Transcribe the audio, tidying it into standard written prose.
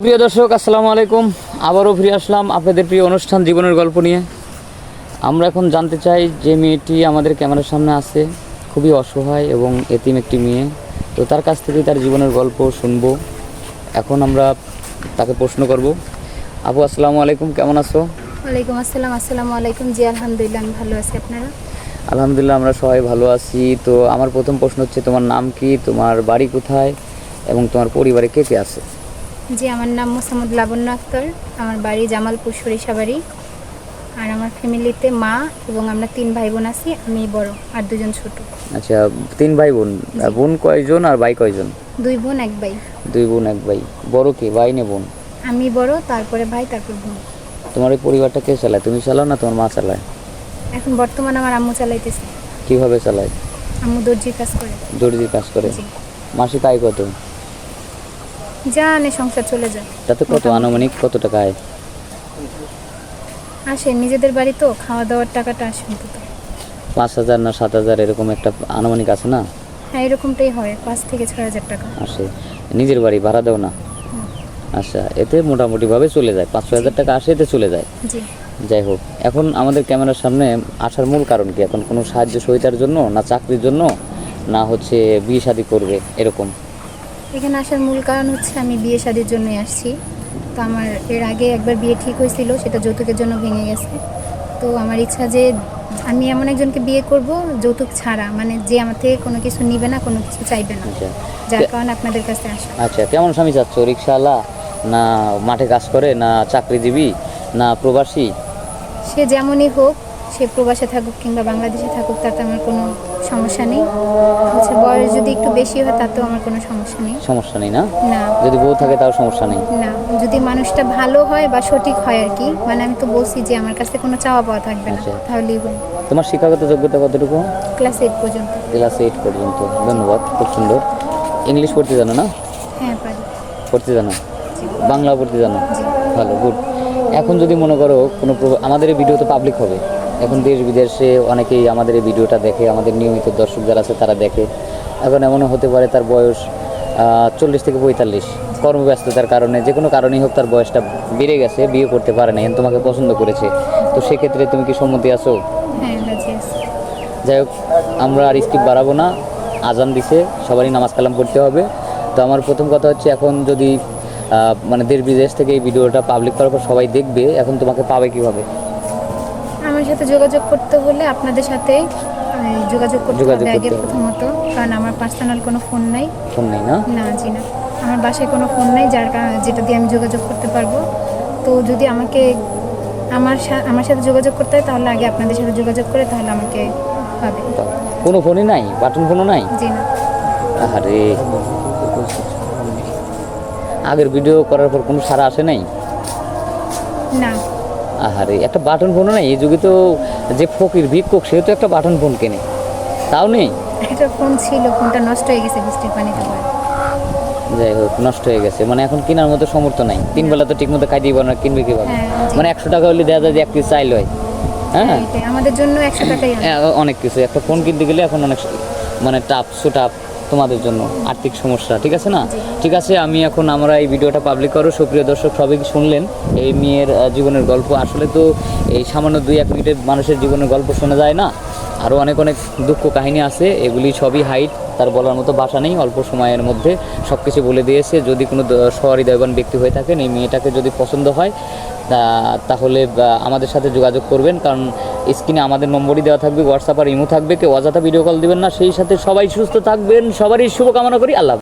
প্রিয় দর্শক আসসালামু আলাইকুম। আবারও ফিরে আসলাম আপনাদের প্রিয় অনুষ্ঠান জীবনের গল্প নিয়ে। আমরা এখন জানতে চাই যে মেয়েটি আমাদের ক্যামেরার সামনে আছে খুবই অসহায় এবং এতিম একটি মেয়ে, তো তার কাছ থেকেই তার জীবনের গল্প শুনবো। এখন আমরা তাকে প্রশ্ন করব। আপু আসসালামু আলাইকুম, কেমন আছো? ওয়ালাইকুম আসসালাম। আসসালামু আলাইকুম। জি আলহামদুলিল্লাহ, আমি ভালো আছি। আপনারা? আলহামদুলিল্লাহ, আমরা সবাই ভালো আছি। তো আমার প্রথম প্রশ্ন হচ্ছে, তোমার নাম কি, তোমার বাড়ি কোথায় এবং তোমার পরিবারে কে কে আছে? জি, আমার নাম মোসাম্মদ লাবণ্য আক্তার, আমার বাড়ি জামালপুর সরিষাবাড়ি। আর আমার ফ্যামিলিতে মা এবং আমরা 3 ভাই বোন আছি, আমি বড় আর 2 জন ছোট। আচ্ছা, 3 ভাই বোন। বোন কয়জন আর ভাই কয়জন? 2 বোন 1 ভাই। 2 বোন 1 ভাই। বড় কে, ভাই না বোন? আমি বড়, তারপরে ভাই, তারপর বোন। তোমার এই পরিবারটা কে চালায়, তুমি চালাও না তোমার মা চালায়? এখন বর্তমানে আমার আম্মু চালাইতেছে। কিভাবে চালায়? আম্মু দর্জির কাজ করে। দর্জির কাজ করে। জি। মাসিক আয় কত? জানে সংসার চলে যায়। তাতে কত আনুমানিক কত টাকা আয়? আসে নিজেদের বাড়ি তো, খাওয়া দাওয়ার টাকাটা আসে অন্তত 5,000 না 7,000 এরকম একটা আনুমানিক আছে না? হ্যাঁ, এরকমটাই হয়, 5 থেকে 6,000 টাকা আসে। নিজের বাড়ি ভাড়া দাও না? আচ্ছা, এতে মোটামুটিভাবে চলে যায়, 5-6 হাজার টাকা আসে, এতে চলে যায়। জি। যাই হোক, এখন আমাদের ক্যামেরার সামনে আসার মূল কারণ কি? এখন কোনো সাহায্য সহায়তার জন্য, না চাকরির জন্য, না হচ্ছে বিয়ে শাদী করবে এরকম? এখানে আসার মূল কারণ হচ্ছে আমি বিয়ে শাদির জন্যই আসছি। তো আমার এর আগে একবার বিয়ে ঠিক হয়েছিল, সেটা যৌতুকের জন্য ভেঙে গেছে। তো আমার ইচ্ছা যে আমি এমন একজনকে বিয়ে করব যৌতুক ছাড়া, মানে যে আমার থেকে কোনো কিছু নিবে না, কোনো কিছু চাইবে না, আচ্ছা যার কারণে আপনাদের কাছে আসা। আচ্ছা, কেমন স্বামী চাচ্ছ? রিক্সাওয়ালা, না মাঠে কাজ করে, না চাকরিজীবী, না প্রবাসী? সে যেমনই হোক, সে প্রবাসে থাকুক কিংবা বাংলাদেশে থাকুক, তাতে আমার কোনো সমস্যা নেই। হচ্ছে বয়স যদি একটু বেশি হয় তাতেও আমার কোনো সমস্যা নেই। সমস্যা নেই না? না যদি বউ থাকে তাও সমস্যা নেই? না, যদি মানুষটা ভালো হয় বা সঠিক হয় আর কি, মানে আমি তো বলছি যে আমার কাছে কোনো চাওয়া পাওয়া থাকবে না, আচ্ছা। তাহলেই হয়। তোমার শিক্ষাগত যোগ্যতা কতটুকু? ক্লাস 8 পর্যন্ত। ক্লাস 8 পর্যন্ত। ধন্যবাদ, খুব সুন্দর। ইংলিশ পড়তে জানো না? হ্যাঁ, পারি। পড়তে জানো? জি। বাংলা পড়তে জানো? জি। ভালো, গুড। এখন যদি মনে করো কোনো আমাদের এই ভিডিও তো পাবলিক হবে, এখন দেশ বিদেশে অনেকেই আমাদের এই ভিডিওটা দেখে, আমাদের নিয়মিত দর্শক যারা আছে তারা দেখে। এখন এমনও হতে পারে তার বয়স 40 থেকে 45, কর্মব্যস্ততার কারণে, যে কোনো কারণেই হোক, তার বয়সটা বেড়ে গেছে, বিয়ে করতে পারে না, তোমাকে পছন্দ করেছে। তো সেক্ষেত্রে তুমি কি সম্মতি আছো? হ্যাঁ, রাজি আছি। যাই হোক, আমরা আর স্কিপ বাড়াবো না। আজান দিছে, সবারই নামাজ কালাম পড়তে হবে। তো আমার প্রথম কথা হচ্ছে, এখন যদি মানে দেশ বিদেশ থেকে এই ভিডিওটা পাবলিক করার পর সবাই দেখবে, এখন তোমাকে পাবে কিভাবে? আমার সাথে যোগাযোগ করতে হলে আপনাদের সাথে যোগাযোগ করতে হবে আগে হবে। প্রথমত, কারণ আমার পার্সোনাল কোনো ফোন নাই। ফোন নেই না? না, জি না, আমার বাসায় কোনো ফোন নাই, যার কারণে যেটা দিয়ে আমি যোগাযোগ করতে পারবো। তো যদি আমাকে আমার সাথে যোগাযোগ করতে হয়, তাহলে আগে আপনাদের সাথে যোগাযোগ করে তাহলে আমাকে পাবে। কোনো ফোনই নাই? বাটন ফোনও নাই? জি না। আরে, আগের ভিডিও করার পর কোনো সাড়া আসে নাই? না। আরে, একটা বাটন ফোনও নাই? এই যুগে তো যে ফকির ভিক্ষুক সে তো একটা বাটন ফোন কেনে, তাও নেই? একটা ফোন ছিল, ফোনটা নষ্ট হয়ে গেছে বৃষ্টির পানিতে পড়ে। যাই হোক, নষ্ট হয়ে গেছে, মানে এখন কেনার মতো সমর্থ নাই। 3 বেলা তো ঠিক মতো খাই দিব না, কিনবে কিভাবে? হ্যাঁ, জি। মানে 100 টাকা হলে দেওয়া যায় যে 1 পিস চাইল হয়। হ্যাঁ, এটাই আমাদের জন্য 100 টাকাই অনেক। অনেক কিছু। একটা ফোন কিনতে গেলে এখন অনেক মানে টাফ তোমাদের জন্য আর্থিক সমস্যা, ঠিক আছে না? ঠিক আছে, আমরা এই ভিডিওটা পাবলিক করো। সুপ্রিয় দর্শক, সবাই শুনলেন এই মেয়ের জীবনের গল্প। আসলে তো এই সামান্য 2-1 মিনিটের মানুষের জীবনের গল্প শোনা যায় না, আরও অনেক অনেক দুঃখ কাহিনী আছে, এগুলি সবই হাইট, তার বলার মতো ভাষা নেই। অল্প সময়ের মধ্যে সব কিছু বলে দিয়েছে। যদি কোনো সহৃদয়বান ব্যক্তি হয়ে থাকেন, এই মেয়েটাকে যদি পছন্দ হয়, তাহলে আমাদের সাথে যোগাযোগ করবেন, কারণ স্ক্রিনে আমাদের নম্বরই দেওয়া থাকবে, হোয়াটসঅ্যাপ আর ইমো থাকবে। কেউ অযথা ভিডিও কল দিবেন না। সেই সাথে সবাই সুস্থ থাকবেন, সবারই শুভকামনা করি। আল্লাহ।